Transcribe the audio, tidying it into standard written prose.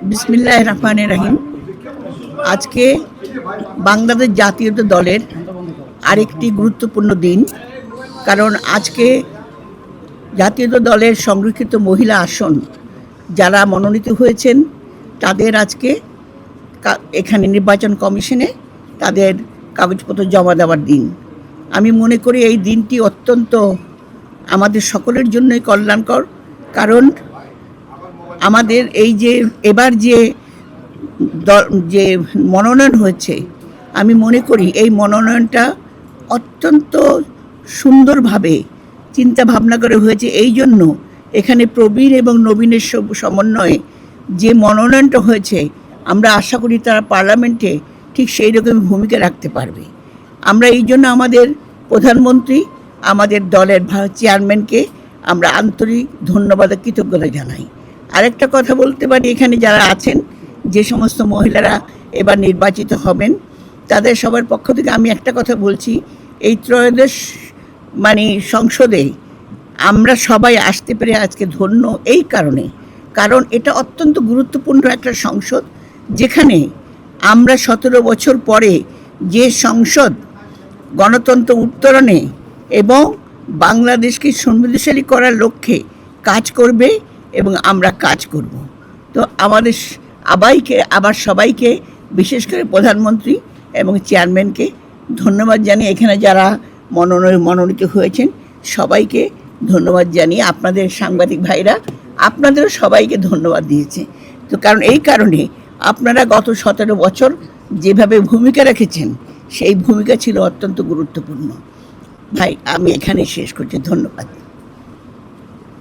বিসমিল্লাহির রহমানির রহিম। আজকে বাংলাদেশ জাতীয় দলের আরেকটি গুরুত্বপূর্ণ দিন, কারণ আজকে জাতীয় দলের সংরক্ষিত মহিলা আসন যারা মনোনীত হয়েছেন তাদের আজকে এখানে নির্বাচন কমিশনে তাদের কাগজপত্র জমা দেওয়ার দিন। আমি মনে করি এই দিনটি অত্যন্ত আমাদের সকলের জন্যই কল্যাণকর, কারণ আমাদের এই যে এবার যে মনোনয়ন হয়েছে, আমি মনে করি এই মনোনয়নটা অত্যন্ত সুন্দরভাবে চিন্তা ভাবনা করে হয়েছে। এই জন্য এখানে প্রবীণ এবং নবীনের সমন্বয়ে যে মনোনয়নটা হয়েছে, আমরা আশা করি তারা পার্লামেন্টে ঠিক সেই রকম ভূমিকা রাখতে পারবে। আমরা এই জন্য আমাদের প্রধানমন্ত্রী, আমাদের দলের চেয়ারম্যানকে আমরা আন্তরিক ধন্যবাদ ও কৃতজ্ঞতা জানাই। আরেকটা কথা বলতে পারি, এখানে যারা আছেন, যে সমস্ত মহিলারা এবার নির্বাচিত হবেন, তাদের সবার পক্ষ থেকে আমি একটা কথা বলছি, এই ত্রয়োদশ সংসদে আমরা সবাই আসতে পেরে আজকে ধন্য এই কারণ এটা অত্যন্ত গুরুত্বপূর্ণ একটা সংসদ, যেখানে আমরা 17 বছর পরে যে সংসদ গণতন্ত্র উত্তরণে এবং বাংলাদেশকে সমৃদ্ধশালী করার লক্ষ্যে কাজ করবে এবং আমরা কাজ করব। তো আমাদের সবাইকে বিশেষ করে প্রধানমন্ত্রী এবং চেয়ারম্যানকে ধন্যবাদ জানিয়ে, এখানে যারা মনোনীত হয়েছেন সবাইকে ধন্যবাদ জানিয়ে, আপনাদের সাংবাদিক ভাইরা আপনাদেরও সবাইকে ধন্যবাদ দিয়েছে। তো কারণ এই কারণে আপনারা গত 17 বছর যেভাবে ভূমিকা রেখেছেন, সেই ভূমিকা ছিল অত্যন্ত গুরুত্বপূর্ণ। ভাই, আমি এখানে শেষ করছি। ধন্যবাদ।